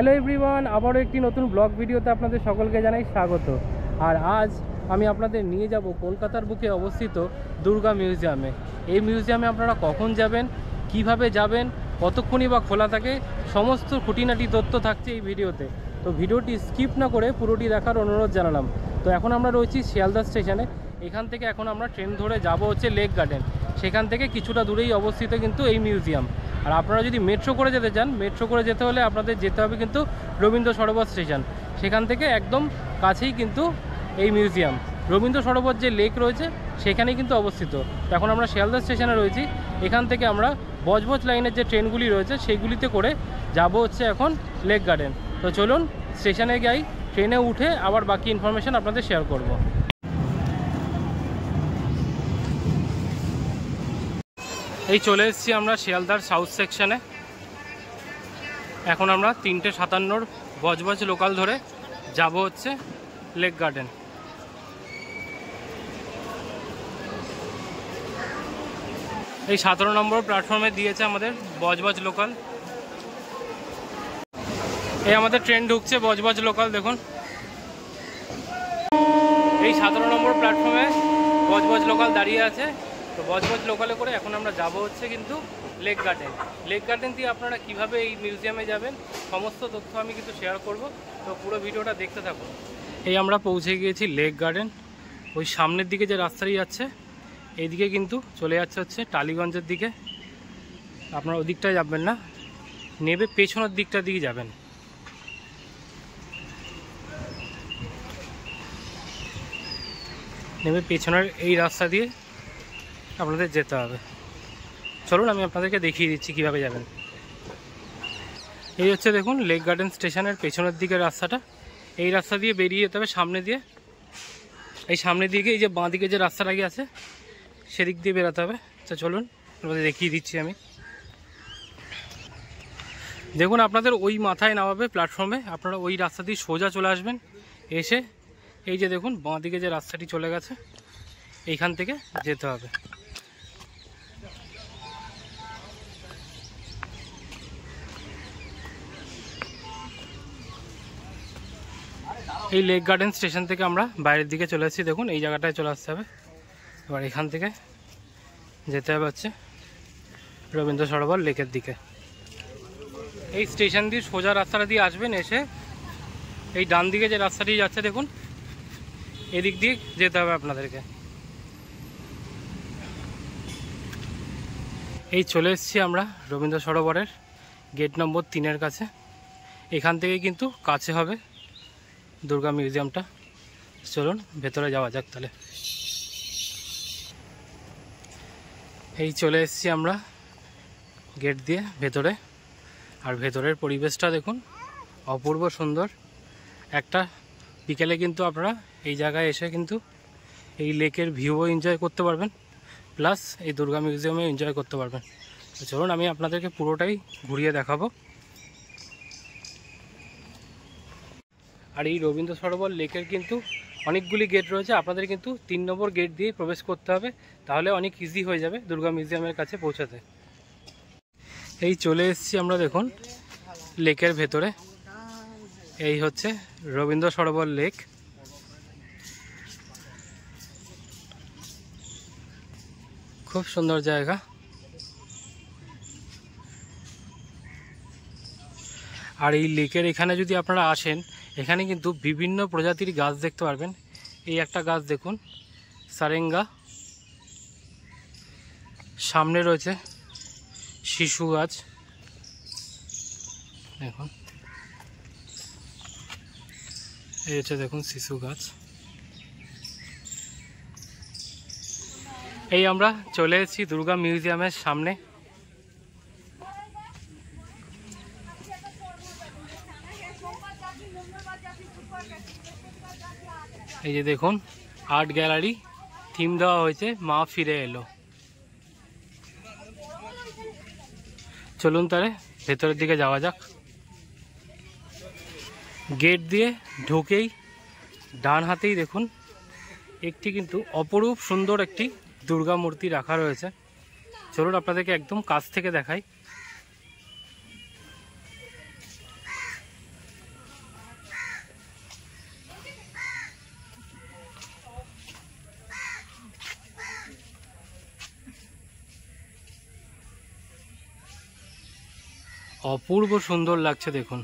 Hello everyone, আবারও একটি নতুন ব্লগ ভিডিওতে আপনাদের সকলকে জানাই স্বাগত। আর আজ আমি আপনাদের নিয়ে যাব কলকাতার বুকে অবস্থিত দুর্গা মিউজিয়ামে। এই মিউজিয়ামে আপনারা কখন যাবেন, কিভাবে যাবেন, কতক্ষণই বা খোলা থাকে, সমস্ত খুঁটিনাটি তথ্য থাকছে এই ভিডিওতে। তো ভিডিওটি স্কিপ না করে পুরোটি দেখার অনুরোধ জানালাম। তো এখন আমরা রয়েছি শিয়ালদা স্টেশনে। এখান থেকে এখন আমরা ট্রেন ধরে যাব হচ্ছে লেক গার্ডেন। সেখান থেকে কিছুটা দূরেই অবস্থিত কিন্তু এই মিউজিয়াম। আর আপনারা যদি মেট্রো করে যেতে চান, মেট্রো করে যেতে হলে আপনাদের যেতে হবে কিন্তু রবীন্দ্র সরোবর স্টেশন। সেখান থেকে একদম কাছেই কিন্তু এই মিউজিয়াম। রবীন্দ্র সরোবর যে লেক রয়েছে সেখানেই কিন্তু অবস্থিত। তো এখন আমরা শিয়ালদা স্টেশনে রয়েছি। এখান থেকে আমরা বজবজ লাইনের যে ট্রেনগুলি রয়েছে সেইগুলিতে করে যাব হচ্ছে এখন লেক গার্ডেন। তো চলুন স্টেশনে যাই, ট্রেনে উঠে আবার বাকি ইনফরমেশান আপনাদের শেয়ার করব। এই চলে এসেছি আমরা শিয়ালদার সাউথ সেকশনে। এখন আমরা 3:57 বজবজ লোকাল ধরে যাব হচ্ছে লেক গার্ডেন। এই 17 নম্বর প্ল্যাটফর্মে দিয়েছে আমাদের বজবজ লোকাল। এই আমাদের ট্রেন ঢুকছে বজবজ লোকাল, দেখুন এই 17 নম্বর প্ল্যাটফর্মে বজবজ লোকাল দাঁড়িয়ে আছে। তো বজবজ লোকালে করে এখন আমরা যাব হচ্ছে কিন্তু লেক গার্ডেন। লেক গার্ডেন দিয়ে আপনারা কিভাবে এই মিউজিয়ামে যাবেন সমস্ত তথ্য আমি কিন্তু শেয়ার করব। তো পুরো ভিডিওটা দেখতে থাকুন। এই আমরা পৌঁছে গিয়েছি লেক গার্ডেন। ওই সামনের দিকে যে রাস্তাটি যাচ্ছে এইদিকে কিন্তু চলে যাচ্ছে হচ্ছে টালিগঞ্জের দিকে। আপনারা ওদিকটায় যাবেন না, নেবে পেছনের দিকটা দিকে যাবেন। নেবে পেছনের এই রাস্তা দিয়ে আপনাদের যেতে হবে। চলুন আমি আপনাদেরকে দেখিয়ে দিচ্ছি কিভাবে যাবেন। এই হচ্ছে দেখুন লেক গার্ডেন স্টেশনের পেছনের দিকের রাস্তাটা। এই রাস্তা দিয়ে বেরিয়ে যেতে হবে সামনে দিয়ে। এই সামনের দিকে এই যে বাঁ দিকে যে রাস্তাটা গিয়ে আছে সেদিক দিয়ে বেরোতে হবে। তো চলুন আপনাদের দেখিয়ে দিচ্ছি আমি। দেখুন আপনাদের ওই মাথায় নামাবে প্ল্যাটফর্মে, আপনারা ওই রাস্তা দিয়ে সোজা চলে আসবেন। এসে এই যে দেখুন বাঁ দিকে যে রাস্তাটি চলে গেছে এইখান থেকে যেতে হবে। এই লেক গার্ডেন স্টেশন থেকে আমরা বাইরের দিকে চলে এসেছি। দেখুন এই জায়গাটায় চলে আসতে হবে। এবার এখান থেকে যেতে হবে হচ্ছে রবীন্দ্র সরোবর লেকের দিকে। এই স্টেশন দিয়ে সোজা রাস্তাটা দিয়ে আসবেন। এসে এই ডান দিকে যে রাস্তাটি যাচ্ছে দেখুন এদিক দিয়ে যেতে হবে আপনাদেরকে। এই চলে এসেছি আমরা রবীন্দ্র সরোবরের গেট নম্বর 3-এর কাছে। এখান থেকে কিন্তু কাছে হবে দুর্গা মিউজিয়ামটা। চলুন ভেতরে যাওয়া যাক তাহলে। এই চলে এসেছি আমরা গেট দিয়ে ভেতরে। আর ভেতরের পরিবেশটা দেখুন অপূর্ব সুন্দর। একটা বিকেলে কিন্তু আপনারা এই জায়গায় এসে কিন্তু এই লেকের ভিউও এনজয় করতে পারবেন, প্লাস এই দুর্গা মিউজিয়ামে এনজয় করতে পারবেন। তো চলুন আমি আপনাদেরকে পুরোটাই ঘুরিয়ে দেখাবো। আর এই রবীন্দ্র সরোবর লেকের কিন্তু অনেকগুলি গেট রয়েছে। আপনাদের কিন্তু 3 নম্বর গেট দিয়ে প্রবেশ করতে হবে, তাহলে অনেক ইজি হয়ে যাবে দুর্গা মিউজিয়ামের কাছে পৌঁছাতে। এই চলে এসেছি আমরা দেখুন লেকের ভেতরে। এই হচ্ছে রবীন্দ্র সরোবর লেক। খুব সুন্দর জায়গা। আর এই লেকের এখানে যদি আপনারা আসেন, এখানে কিন্তু বিভিন্ন প্রজাতির গাছ দেখতে পারবেন। এই একটা গাছ দেখুন সারেঙ্গা, সামনে রয়েছে শিশু গাছ দেখুন। এই হচ্ছে দেখুন শিশু গাছ। এই আমরা চলে এসেছি দুর্গা মিউজিয়ামের সামনে। এই যে দেখুন আর্ট গ্যালারি, থিম দেওয়া হয়েছে মা ফিরে এলো। চলুন তাহলে ভেতরের দিকে যাওয়া যাক। গেট দিয়ে ঢুকেই ডান হাতেই দেখুন একটি কিন্তু অপরূপ সুন্দর একটি দুর্গা মূর্তি রাখা রয়েছে। চলুন আপনাদেরকে একদম কাছ থেকে দেখাই। অপূর্ব সুন্দর লাগছে দেখুন।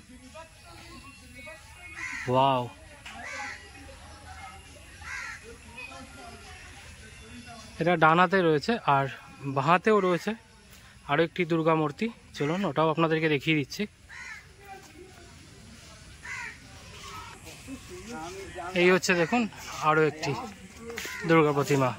ওয়াও, এটা ডান হাতে রয়েছে আর বাঁ হাতেও রয়েছে আরও একটি দুর্গা মূর্তি। চলুন ওটাও আপনাদেরকে দেখিয়ে দিচ্ছি। এই হচ্ছে দেখুন আরও একটি দুর্গা প্রতিমা।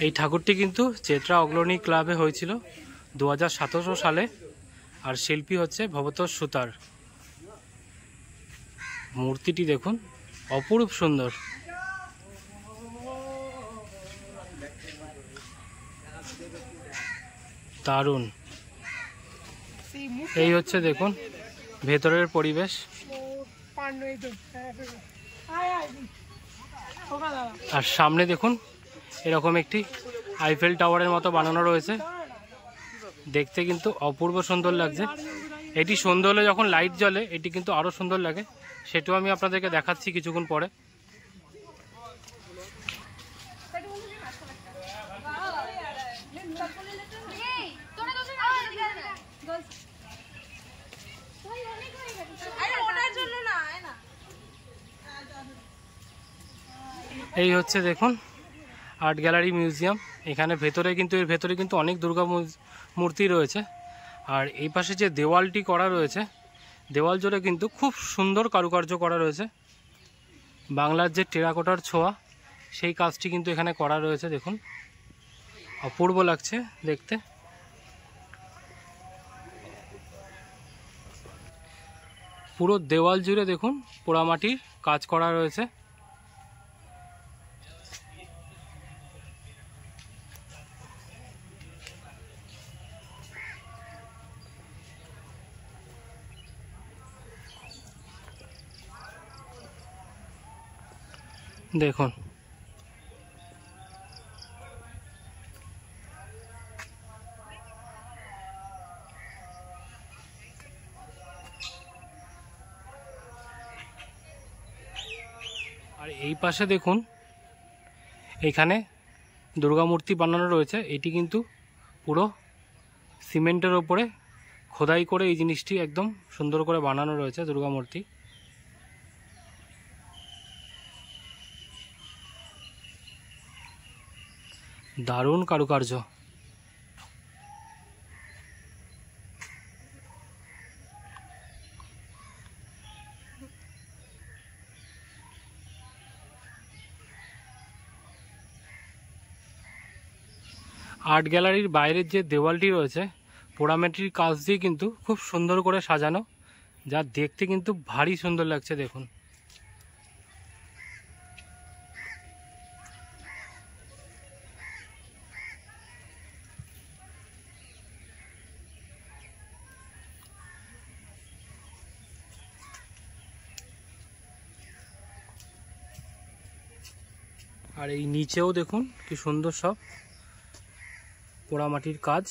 এই ঠাকুরটি কিন্তু চেত্রা অগ্রণী ক্লাবে হয়েছিল 2017 সালে, আর শিল্পী হচ্ছে ভবতোষ সুতার। মূর্তিটি দেখুন অপরূপ সুন্দর। দারুণ। এই হচ্ছে দেখুন ভেতরের পরিবেশ। আর সামনে দেখুন এরকম একটি আইফেল টাওয়ারের মতো বানানো রয়েছে, দেখতে কিন্তু অপূর্ব সুন্দর লাগছে। এটি সন্ধ্যা হলে যখন লাইট জ্বলে এটি কিন্তু আরও সুন্দর লাগে, সেটাও আমি আপনাদেরকে দেখাচ্ছি কিছুক্ষণ পরে। এই হচ্ছে দেখুন আর্ট গ্যালারি মিউজিয়াম। এখানে এর ভেতরে কিন্তু অনেক দুর্গা মূর্তি রয়েছে। আর এই পাশে যে দেওয়ালটি করা রয়েছে, দেওয়াল জুড়ে কিন্তু খুব সুন্দর কারুকার্য করা রয়েছে। বাংলার যে টেরাকোটার ছোঁয়া, সেই কাজটি কিন্তু এখানে করা রয়েছে। দেখুন অপূর্ব লাগছে দেখতে। পুরো দেওয়াল জুড়ে দেখুন পোড়ামাটির কাজ করা রয়েছে। দেখুন আর এই পাশে দেখুন এখানে দুর্গা মূর্তি বানানো রয়েছে। এটি কিন্তু পুরো সিমেন্টের ওপরে খোদাই করে এই জিনিসটি একদম সুন্দর করে বানানো রয়েছে দুর্গা মূর্তি। দারুণ কারুকার্য। আর্ট গ্যালারির বাইরের যে দেওয়ালটি রয়েছে পোড়ামাটির কাজ দিয়ে কিন্তু খুব সুন্দর করে সাজানো, যা দেখতে কিন্তু ভারী সুন্দর লাগছে দেখুন। আর এই নিচেও দেখুন কি সুন্দর সব পোড়ামাটির কাজ।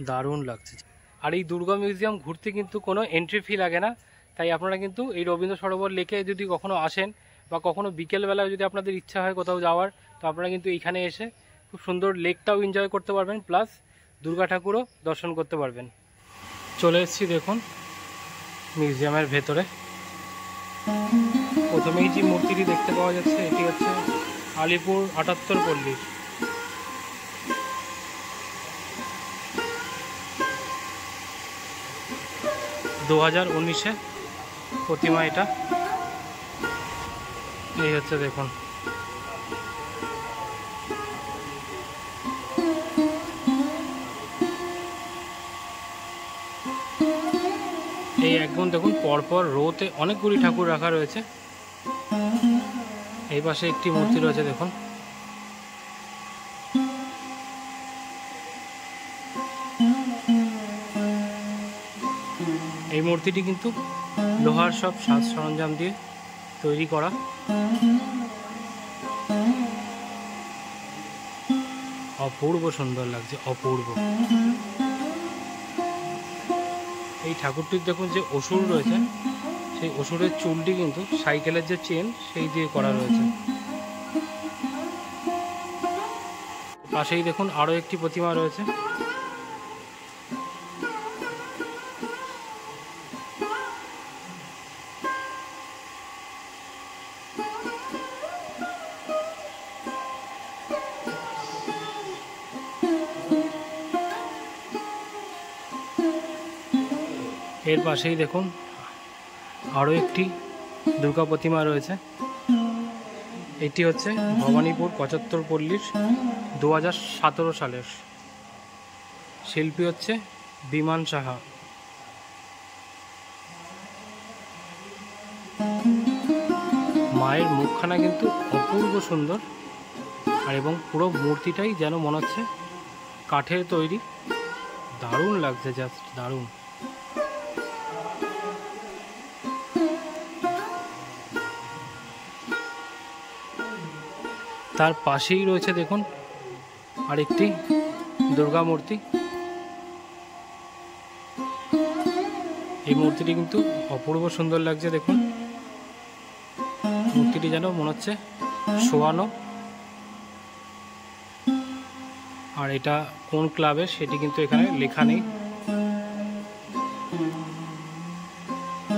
দারুণ লাগছে। আর এই দুর্গা মিউজিয়াম ঘুরতে কিন্তু কোনো এন্ট্রি ফি লাগে না, তাই আপনারা কিন্তু এই রবীন্দ্র সরোবর লেকে যদি কখনো আসেন বা কখনো বিকেলবেলায় যদি আপনাদের ইচ্ছা হয় কোথাও যাওয়ার, তো আপনারা কিন্তু এইখানে এসে খুব সুন্দর লেকটাও এনজয় করতে পারবেন, প্লাস দুর্গা ঠাকুরও দর্শন করতে পারবেন। চলে এসেছি দেখুন মিউজিয়ামের ভেতরে। প্রথমেই যে মূর্তিটি দেখতে পাওয়া যাচ্ছে এটি হচ্ছে আলিপুর ৭৮ পল্লীর। দু 2019-এ প্রতিমা এটা। এই হচ্ছে দেখুন এই একদম দেখুন পরপর রোতে অনেকগুলি ঠাকুর রাখা রয়েছে। এই পাশে একটি মূর্তি রয়েছে দেখুন। এই মূর্তিটি কিন্তু লোহার সব সাজ সরঞ্জাম দিয়ে তৈরি করা। অপূর্ব সুন্দর লাগছে, অপূর্ব। এই ঠাকুরটির দেখুন যে অসুর রয়েছে, সেই অসুরের চুলটি কিন্তু সাইকেলের যে চেন সেই দিয়ে করা রয়েছে। পাশেই দেখুন আরও একটি প্রতিমা রয়েছে। এর পাশেই দেখুন আরও একটি দুর্গা প্রতিমা রয়েছে। এটি হচ্ছে ভবানীপুর ৭৫ পল্লীর ২০১৭ সালের। শিল্পী হচ্ছে বিমান সাহা। মায়ের মুখখানা কিন্তু অপূর্ব সুন্দর, আর এবং পুরো মূর্তিটাই যেন মনে হচ্ছে কাঠের তৈরি। দারুণ লাগছে, জাস্ট দারুণ। তার পাশেই রয়েছে দেখুন আরেকটি দুর্গা মূর্তি। এই মূর্তিটি কিন্তু অপূর্ব সুন্দর লাগছে। দেখুন মূর্তিটি যেন মনে হচ্ছে শোয়ানো। আর এটা কোন ক্লাবের সেটি কিন্তু এখানে লেখা নেই।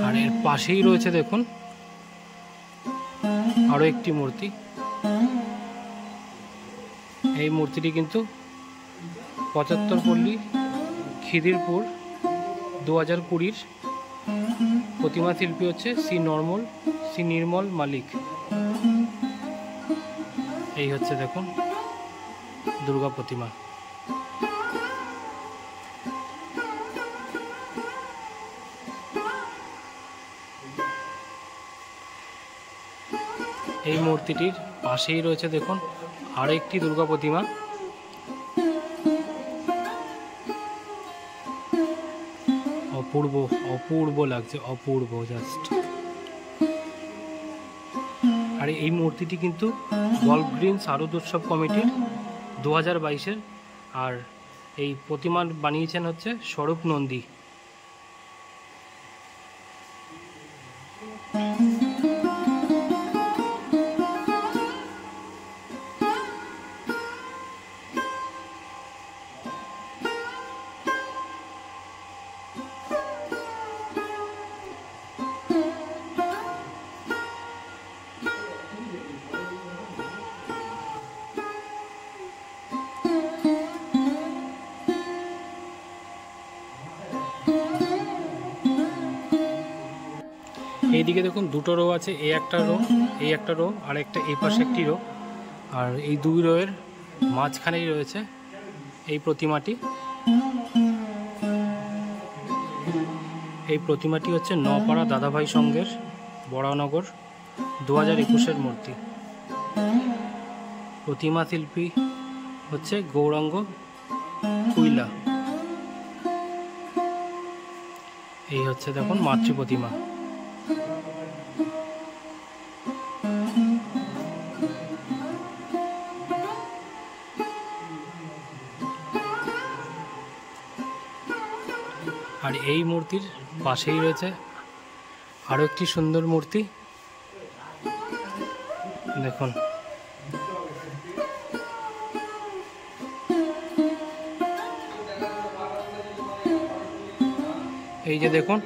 আর এর পাশেই রয়েছে দেখুন আরও একটি মূর্তি। এই মূর্তিটি কিন্তু ৭৫ পল্লী খিদিরপুর ২০২০ প্রতিমা শিল্পী হচ্ছে শ্রী নির্মল মালিক। এই হচ্ছে দেখুন দুর্গা প্রতিমা। এই মূর্তিটির পাশেই রয়েছে দেখুন আরও একটি দুর্গা প্রতিমা। অপূর্ব অপূর্ব লাগছে, অপূর্ব জাস্ট। আর এই মূর্তিটি কিন্তু গল্ফ গ্রিন শারদোৎসব কমিটির 2022-এর। আর এই প্রতিমা বানিয়েছেন হচ্ছে স্বরূপ নন্দী। এইদিকে দেখুন দুটো রো আছে, এই একটা রো, এই একটা রো, আর একটা এই পাশে একটি রো। আর এই দুই রোয়ের মাঝখানেই রয়েছে এই প্রতিমাটি। এই প্রতিমাটি হচ্ছে নপাড়া দাদাভাই সংঘের বরানগর 2021-এর মূর্তি। প্রতিমা শিল্পী হচ্ছে গৌরাঙ্গ কুইলা। এই হচ্ছে দেখুন মাতৃ প্রতিমা। আর এই মূর্তির পাশেই রয়েছে আরও একটি সুন্দর মূর্তি। দেখুন এই যে দেখুন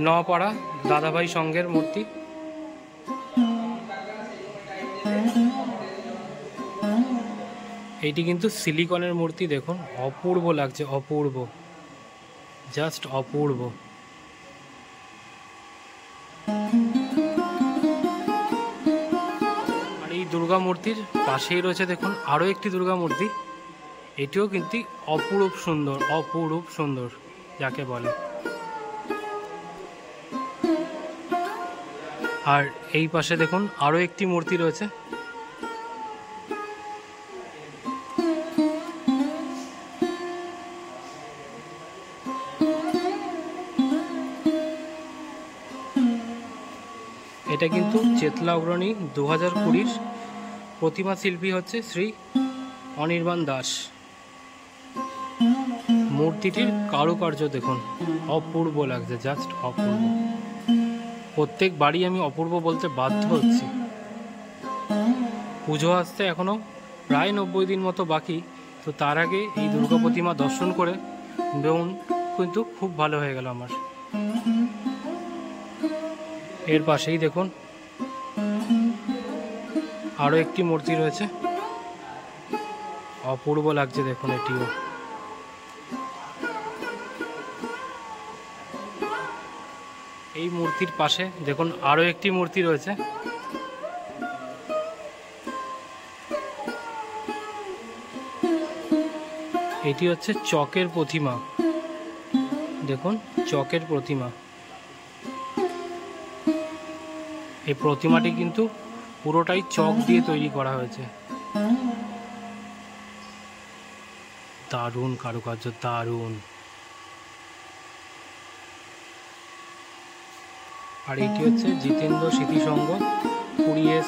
নপাড়া দাদাভাই সংঘের মূর্তি। এইটি কিন্তু সিলিকনের মূর্তি। দেখুন অপূর্ব লাগছে, অপূর্ব, জাস্ট অপূর্ব। আর এই দুর্গা মূর্তির পাশেই রয়েছে দেখুন আরও একটি দুর্গা মূর্তি। এটিও কিন্তু অপূরূপ সুন্দর, অপূরূপ সুন্দর যাকে বলে। আর এই পাশে দেখুন আরও একটি মূর্তি রয়েছে। এটা কিন্তু চেতলা অগ্রণী 2020-র প্রতিমা শিল্পী হচ্ছে শ্রী অনির্বাণ দাস। মূর্তিটির কারুকার্য দেখুন, অপূর্ব লাগছে, জাস্ট অপূর্ব। প্রত্যেক বাড়ি আমি অপূর্ব বলতে বাধ্য হচ্ছি। পুজো আসতে এখনো প্রায় 90 দিন মতো বাকি, তো তার আগে এই দুর্গা প্রতিমা দর্শন করে মন কিন্তু খুব ভালো হয়ে গেল আমার। এর পাশেই দেখুন আরও একটি মূর্তি রয়েছে, অপূর্ব লাগছে দেখুন এটিও। এই মূর্তির পাশে দেখুন আরও একটি মূর্তি রয়েছে, এটি হচ্ছে চকের প্রতিমা। দেখুন চকের প্রতিমা, এই প্রতিমাটি কিন্তু পুরোটাই চক দিয়ে তৈরি করা হয়েছে। দারুণ কারুকার্য, দারুণ। আর এটি হচ্ছে জিতেন্দ্র স্মৃতি সংঘ, 20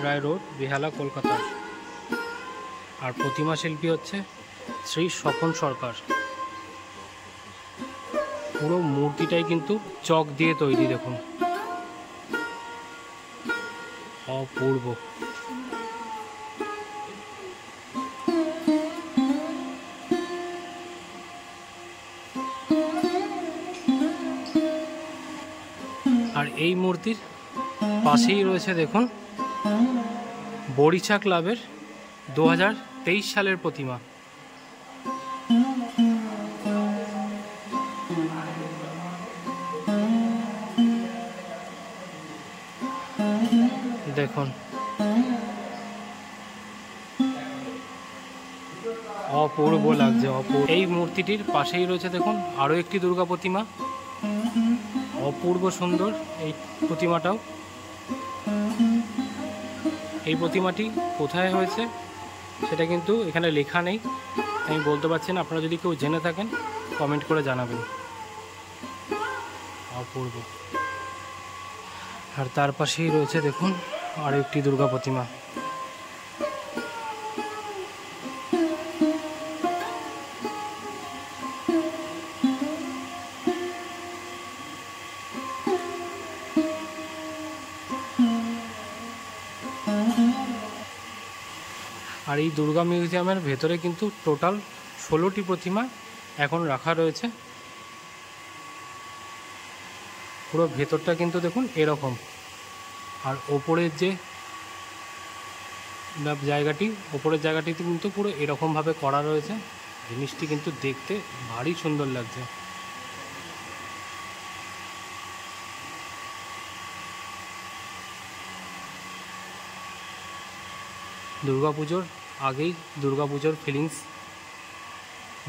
রায় রোড, বেহালা, কলকাতা। আর প্রতিমা শিল্পী হচ্ছে শ্রী স্বপন সরকার। পুরো মূর্তিটাই কিন্তু চক দিয়ে তৈরি, দেখুন অপূর্ব। আর এই মূর্তির পাশেই রয়েছে দেখুন বড়িচা ক্লাবের 2023 সালের প্রতিমা। দেখুন অপূর্ব লাগছে, অপূর্ব। এই মূর্তিটির পাশেই রয়েছে দেখুন আরও একটি দুর্গা প্রতিমা, অপূর্ব সুন্দর এই প্রতিমাটাও। এই প্রতিমাটি কোথায় হয়েছে সেটা কিন্তু এখানে লেখা নেই, আমি বলতে পারছি না। আপনারা যদি কেউ জেনে থাকেন কমেন্ট করে জানাবেন। অপূর্ব। আর তার পাশেই রয়েছে দেখুন আরও একটি দুর্গা প্রতিমা। আর এই দুর্গা মিউজিয়ামের ভেতরে কিন্তু টোটাল 16টি প্রতিমা এখন রাখা রয়েছে। পুরো ভেতরটা কিন্তু দেখুন এরকম। আর ওপরের যে জায়গাটি, ওপরের জায়গাটিতে কিন্তু পুরো এরকমভাবে করা রয়েছে। জিনিসটি কিন্তু দেখতে ভারী সুন্দর লাগছে। দুর্গাপুজোর আগেই দুর্গাপুজোর ফিলিংস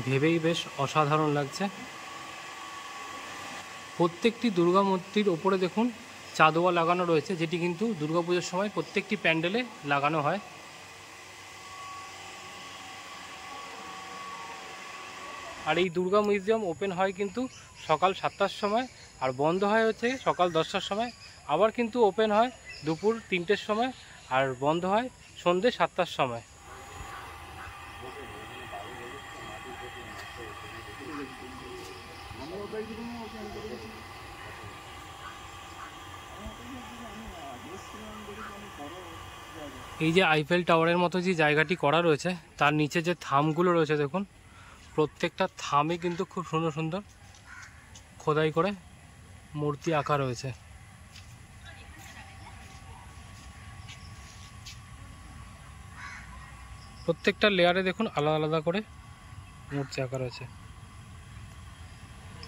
ভেবেই বেশ অসাধারণ লাগছে। প্রত্যেকটি দুর্গা মূর্তির ওপরে দেখুন চাঁদোয়া লাগানো রয়েছে, যেটি কিন্তু দুর্গাপুজোর সময় প্রত্যেকটি প্যান্ডেলে লাগানো হয়। আর এই দুর্গা মিউজিয়াম ওপেন হয় কিন্তু সকাল 7টার সময়, আর বন্ধ হয় হচ্ছে সকাল 10টার সময়। আবার কিন্তু ওপেন হয় দুপুর 3টের সময়, আর বন্ধ হয় সন্ধ্যে 7টার সময়। এই যে আইফেল টাওয়ারের মতো যে জায়গাটি করা রয়েছে, তার নিচে যে থামগুলো রয়েছে দেখুন, প্রত্যেকটা থামে কিন্তু খুব সুন্দর সুন্দর খোদাই করে মূর্তি আঁকা রয়েছে। প্রত্যেকটা লেয়ারে দেখুন আলাদা আলাদা করে মূর্তি আঁকা রয়েছে।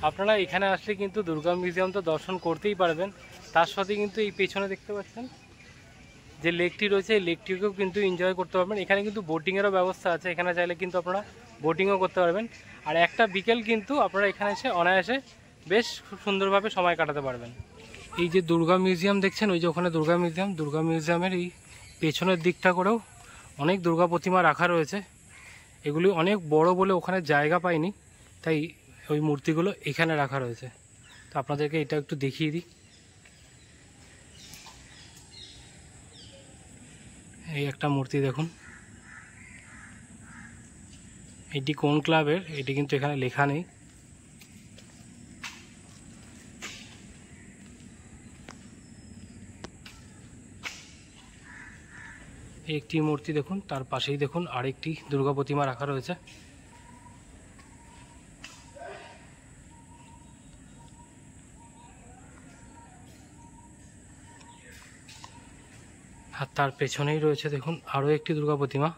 আপনারা এখানে আসলে কিন্তু দুর্গা মিউজিয়াম তো দর্শন করতেই পারবেন, তার সাথে কিন্তু এই পেছনে দেখতে পাচ্ছেন যে লেকটি রয়েছে, এই লেকটিকেও কিন্তু এনজয় করতে পারবেন। এখানে কিন্তু বোটিংয়েরও ব্যবস্থা আছে, এখানে চাইলে কিন্তু আপনারা বোটিংও করতে পারবেন। আর একটা বিকেল কিন্তু আপনারা এখানে এসে অনায়াসে বেশ খুব সুন্দরভাবে সময় কাটাতে পারবেন। এই যে দুর্গা মিউজিয়াম দেখছেন, ওই যে ওখানে দুর্গা মিউজিয়ামের এই পেছনের দিকটা করেও অনেক দুর্গা প্রতিমা রাখা রয়েছে। এগুলি অনেক বড় বলে ওখানে জায়গা পায়নি, তাই ওই মূর্তিগুলো এখানে রাখা রয়েছে। তো আপনাদেরকে এটা একটু দেখিয়ে দিই। এই একটা মূর্তি দেখুন, এটি কোন ক্লাবের এটি কিন্তু এখানে লেখা নেই। একটি মূর্তি দেখুন, তার পাশেই দেখুন আরেকটি দুর্গা প্রতিমা রাখা রয়েছে। আর তার পেছনেই রয়েছে দেখুন আরও একটি দুর্গা প্রতিমা।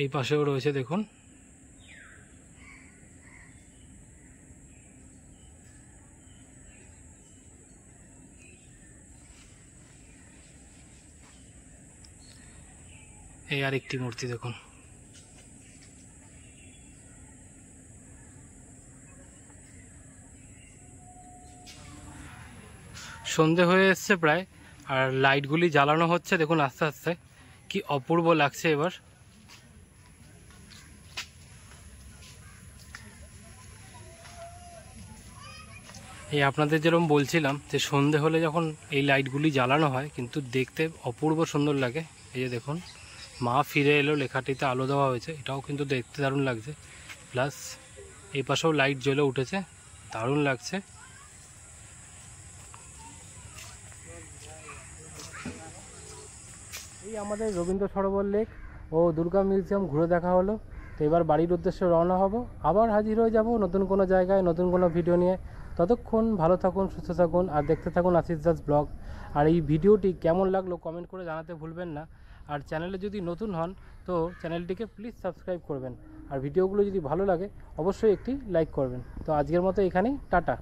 এই পাশেও রয়েছে দেখুন। এই আরেকটি মূর্তি দেখুন। সন্ধে হয়ে এসছে প্রায়, আর লাইটগুলি জ্বালানো হচ্ছে দেখুন আস্তে আস্তে, কি অপূর্ব লাগছে এবার। এই আপনাদের যেরকম বলছিলাম যে সন্ধে হলে যখন এই লাইটগুলি জ্বালানো হয় কিন্তু দেখতে অপূর্ব সুন্দর লাগে। এই যে দেখুন মা ফিরে এলো লেখাটিতে আলো দেওয়া হয়েছে, এটাও কিন্তু দেখতে দারুণ লাগছে। প্লাস এই পাশেও লাইট জ্বলে উঠেছে, দারুণ লাগছে। এই আমাদের রবীন্দ্র সরোবর লেক ও দুর্গা মিউজিয়াম ঘুরে দেখা হলো। তো এবার বাড়ির উদ্দেশ্যে রওনা হব, আবার হাজির হয়ে যাব নতুন কোনো জায়গায় নতুন কোনো ভিডিও নিয়ে। ততক্ষণ ভালো থাকুন, সুস্থ থাকুন, আর দেখতে থাকুন আশিস দাস ব্লগ। আর এই ভিডিওটি কেমন লাগলো কমেন্ট করে জানাতে ভুলবেন না। আর চ্যানেলে যদি নতুন হন তো চ্যানেলটিকে প্লিজ সাবস্ক্রাইব করবেন। আর ভিডিওগুলো যদি ভালো লাগে অবশ্যই একটি লাইক করবেন। তো আজকের মতো এখানেই, টাটা।